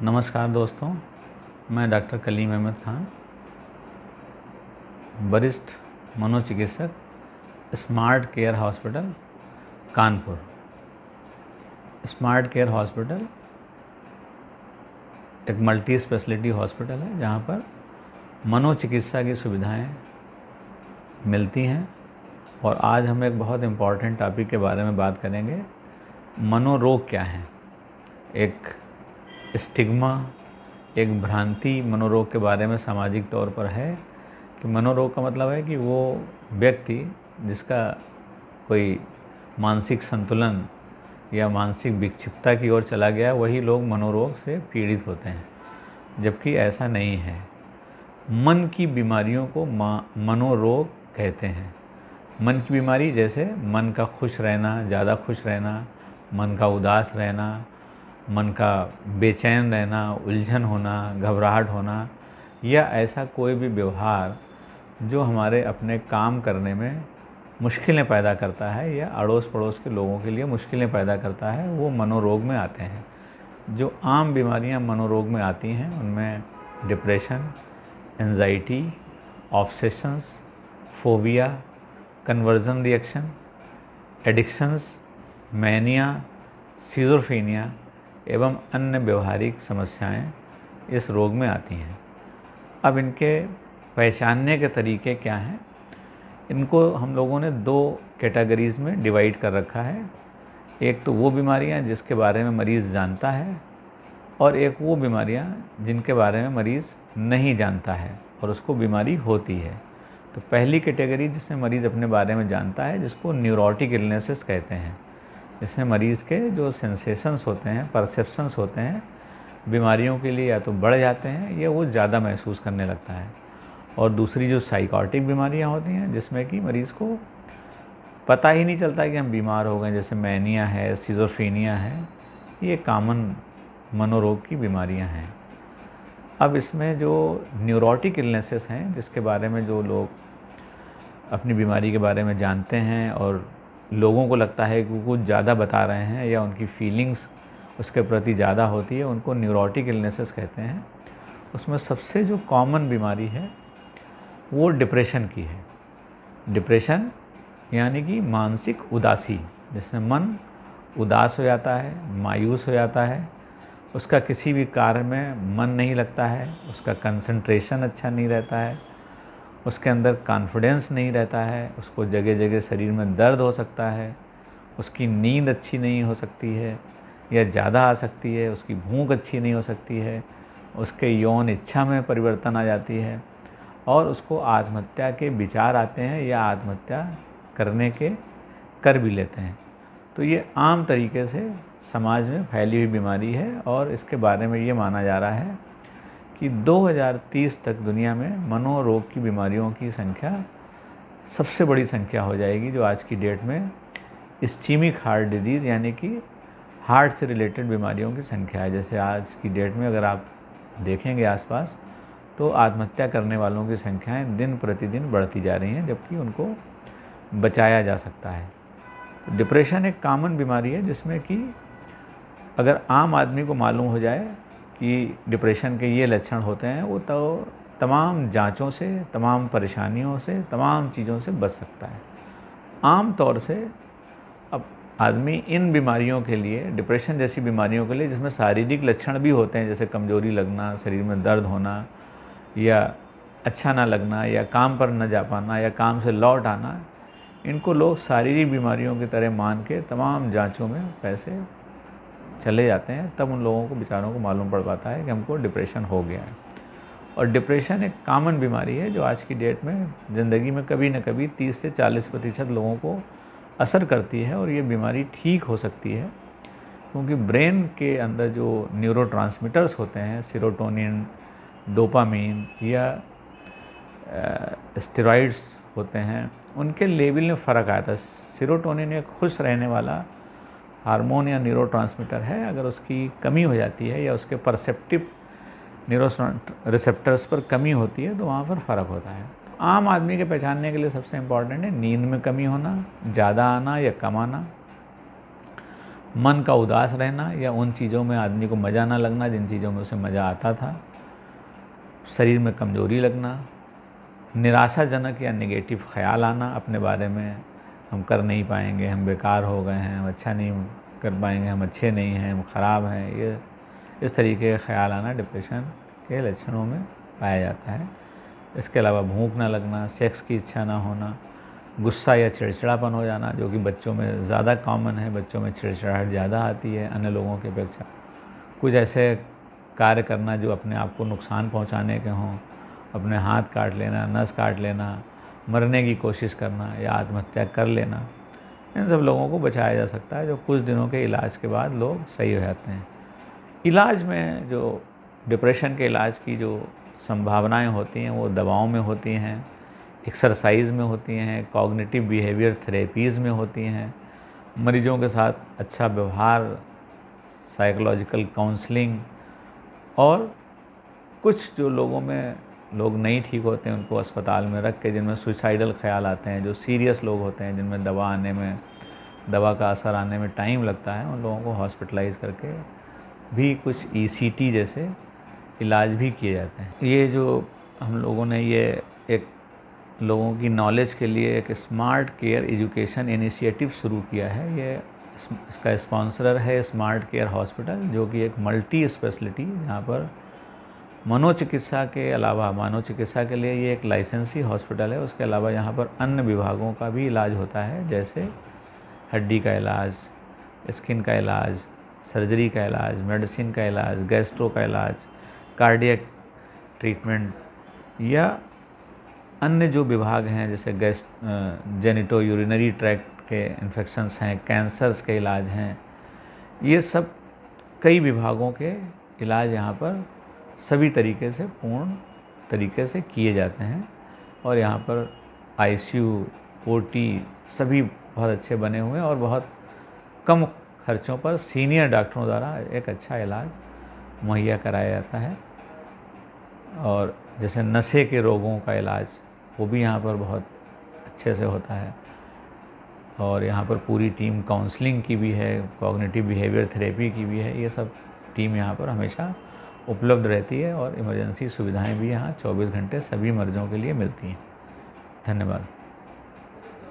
नमस्कार दोस्तों, मैं डॉक्टर कलीम अहमद खान, वरिष्ठ मनोचिकित्सक, smart care hospital Kanpur. Smart care hospital एक मल्टी स्पेशलिटी हॉस्पिटल है जहाँ पर मनोचिकित्सा की सुविधाएं मिलती हैं। और आज हम एक बहुत इम्पॉर्टेंट टॉपिक के बारे में बात करेंगे। मनोरोग क्या हैं? एक स्टिग्मा, एक भ्रांति मनोरोग के बारे में सामाजिक तौर पर है कि मनोरोग का मतलब है कि वो व्यक्ति जिसका कोई मानसिक संतुलन या मानसिक विक्षिप्तता की ओर चला गया, वही लोग मनोरोग से पीड़ित होते हैं, जबकि ऐसा नहीं है। मन की बीमारियों को मनोरोग कहते हैं। मन की बीमारी जैसे मन का खुश रहना, ज़्यादा खुश रहना, मन का उदास रहना, मन का बेचैन रहना, उलझन होना, घबराहट होना, या ऐसा कोई भी व्यवहार जो हमारे अपने काम करने में मुश्किलें पैदा करता है या अड़ोस पड़ोस के लोगों के लिए मुश्किलें पैदा करता है, वो मनोरोग में आते हैं। जो आम बीमारियां मनोरोग में आती हैं उनमें depression, anxiety, obsessions, phobia, conversion reaction, addictions, mania, schizophrenia एवं अन्य व्यवहारिक समस्याएं इस रोग में आती हैं। अब इनके पहचानने के तरीके क्या हैं? इनको हम लोगों ने दो कैटेगरीज़ में डिवाइड कर रखा है। एक तो वो बीमारियां जिसके बारे में मरीज़ जानता है, और एक वो बीमारियां जिनके बारे में मरीज़ नहीं जानता है और उसको बीमारी होती है। तो पहली कैटेगरी जिसमें मरीज़ अपने बारे में जानता है, जिसको न्यूरोटिक इलनेसेस कहते हैं, जिसमें मरीज़ के जो सेंसेशंस होते हैं, परसेप्शंस होते हैं, बीमारियों के लिए या तो बढ़ जाते हैं या वो ज़्यादा महसूस करने लगता है। और दूसरी जो साइकोटिक बीमारियां होती हैं, जिसमें कि मरीज़ को पता ही नहीं चलता कि हम बीमार हो गए, जैसे मैनिया है, सिज़ोफ्रेनिया है, ये कॉमन मनोरोग की बीमारियां हैं। अब इसमें जो न्यूरोटिक इलनेसेस हैं, जिसके बारे में जो लोग अपनी बीमारी के बारे में जानते हैं और लोगों को लगता है कि कुछ ज़्यादा बता रहे हैं या उनकी फीलिंग्स उसके प्रति ज़्यादा होती है, उनको न्यूरोटिक इलनेसेस कहते हैं। उसमें सबसे जो कॉमन बीमारी है वो डिप्रेशन की है। डिप्रेशन यानी कि मानसिक उदासी, जिसमें मन उदास हो जाता है, मायूस हो जाता है, उसका किसी भी कार्य में मन नहीं लगता है, उसका कंसंट्रेशन अच्छा नहीं रहता है, उसके अंदर कॉन्फिडेंस नहीं रहता है, उसको जगह जगह शरीर में दर्द हो सकता है, उसकी नींद अच्छी नहीं हो सकती है या ज़्यादा आ सकती है, उसकी भूख अच्छी नहीं हो सकती है, उसके यौन इच्छा में परिवर्तन आ जाती है और उसको आत्महत्या के विचार आते हैं या आत्महत्या करने के कर भी लेते हैं। तो ये आम तरीके से समाज में फैली हुई बीमारी है और इसके बारे में ये माना जा रहा है कि 2030 तक दुनिया में मनोरोग की बीमारियों की संख्या सबसे बड़ी संख्या हो जाएगी, जो आज की डेट में इस्चीमिक हार्ट डिजीज़ यानी कि हार्ट से रिलेटेड बीमारियों की संख्या है। जैसे आज की डेट में अगर आप देखेंगे आसपास, तो आत्महत्या करने वालों की संख्याएं दिन प्रतिदिन बढ़ती जा रही हैं, जबकि उनको बचाया जा सकता है। तो डिप्रेशन एक कॉमन बीमारी है जिसमें कि अगर आम आदमी को मालूम हो जाए कि डिप्रेशन के ये लक्षण होते हैं, वो तो तमाम जांचों से, तमाम परेशानियों से, तमाम चीज़ों से बच सकता है। आम तौर से अब आदमी इन बीमारियों के लिए, डिप्रेशन जैसी बीमारियों के लिए जिसमें शारीरिक लक्षण भी होते हैं, जैसे कमजोरी लगना, शरीर में दर्द होना या अच्छा ना लगना या काम पर न जा पाना या काम से लौट आना, इनको लोग शारीरिक बीमारियों की तरह मान के तमाम जांचों में पैसे चले जाते हैं। तब उन लोगों को, बेचारों को मालूम पड़ पाता है कि हमको डिप्रेशन हो गया है। और डिप्रेशन एक कॉमन बीमारी है जो आज की डेट में ज़िंदगी में कभी न कभी 30 से 40% लोगों को असर करती है। और ये बीमारी ठीक हो सकती है क्योंकि ब्रेन के अंदर जो न्यूरोट्रांसमीटर्स होते हैं, सेरोटोनिन, डोपामीन या स्टेरॉइड्स होते हैं, उनके लेवल में फ़र्क आता है। सेरोटोनिन एक खुश रहने वाला हार्मोन या न्यूरोट्रांसमीटर है, अगर उसकी कमी हो जाती है या उसके परसेप्टिव न्यूरो रिसेप्टर्स पर कमी होती है तो वहाँ पर फ़र्क होता है। तो आम आदमी के पहचानने के लिए सबसे इम्पॉर्टेंट है नींद में कमी होना, ज़्यादा आना या कम आना, मन का उदास रहना या उन चीज़ों में आदमी को मज़ा ना लगना जिन चीज़ों में उसे मज़ा आता था, शरीर में कमज़ोरी लगना, निराशाजनक या नेगेटिव ख़्याल आना अपने बारे में, हम कर नहीं पाएंगे, हम बेकार हो गए हैं, हम अच्छा नहीं कर पाएंगे, हम अच्छे नहीं हैं, हम ख़राब हैं, ये इस तरीके का ख्याल आना डिप्रेशन के लक्षणों में पाया जाता है। इसके अलावा भूख ना लगना, सेक्स की इच्छा ना होना, गुस्सा या चिड़चिड़ापन हो जाना, जो कि बच्चों में ज़्यादा कॉमन है, बच्चों में चिड़चिड़ाहट ज़्यादा आती है अन्य लोगों की अपेक्षा। कुछ ऐसे कार्य करना जो अपने आप को नुकसान पहुंचाने के हों, अपने हाथ काट लेना, नस काट लेना, मरने की कोशिश करना या आत्महत्या कर लेना, इन सब लोगों को बचाया जा सकता है, जो कुछ दिनों के इलाज के बाद लोग सही हो जाते हैं। इलाज में जो डिप्रेशन के इलाज की जो संभावनाएं होती हैं वो दवाओं में होती हैं, एक्सरसाइज में होती हैं, कॉग्निटिव बिहेवियर थेरेपीज़ में होती हैं, मरीजों के साथ अच्छा व्यवहार, साइकोलॉजिकल काउंसलिंग, और कुछ जो लोगों में लोग नहीं ठीक होते हैं उनको अस्पताल में रख के, जिनमें सुसाइडल ख्याल आते हैं, जो सीरियस लोग होते हैं जिनमें दवा का असर आने में टाइम लगता है, उन लोगों को हॉस्पिटलाइज करके भी कुछ ECT जैसे इलाज भी किए जाते हैं। ये जो हम लोगों ने ये एक लोगों की नॉलेज के लिए एक स्मार्ट केयर एजुकेशन इनिशिएटिव शुरू किया है, ये इसका स्पॉन्सर है स्मार्ट केयर हॉस्पिटल, जो कि एक मल्टी स्पेशलिटी, यहाँ पर मनोचिकित्सा के अलावा, मनोचिकित्सा के लिए ये एक लाइसेंसी हॉस्पिटल है, उसके अलावा यहाँ पर अन्य विभागों का भी इलाज होता है, जैसे हड्डी का इलाज, स्किन का इलाज, सर्जरी का इलाज, मेडिसिन का इलाज, गैस्ट्रो का इलाज, कार्डियक ट्रीटमेंट, या अन्य जो विभाग हैं जैसे जेनिटो यूरिनरी ट्रैक्ट के इन्फेक्शंस हैं, कैंसर्स के इलाज हैं, ये सब कई विभागों के इलाज यहाँ पर सभी तरीके से पूर्ण तरीके से किए जाते हैं। और यहाँ पर ICU, OT सभी बहुत अच्छे बने हुए हैं और बहुत कम खर्चों पर सीनियर डॉक्टरों द्वारा एक अच्छा इलाज मुहैया कराया जाता है। और जैसे नशे के रोगों का इलाज, वो भी यहाँ पर बहुत अच्छे से होता है। और यहाँ पर पूरी टीम काउंसलिंग की भी है, कॉग्निटिव बिहेवियर थेरेपी की भी है, ये सब टीम यहाँ पर हमेशा उपलब्ध रहती है। और इमरजेंसी सुविधाएं भी यहाँ 24 घंटे सभी मरीजों के लिए मिलती हैं। धन्यवाद।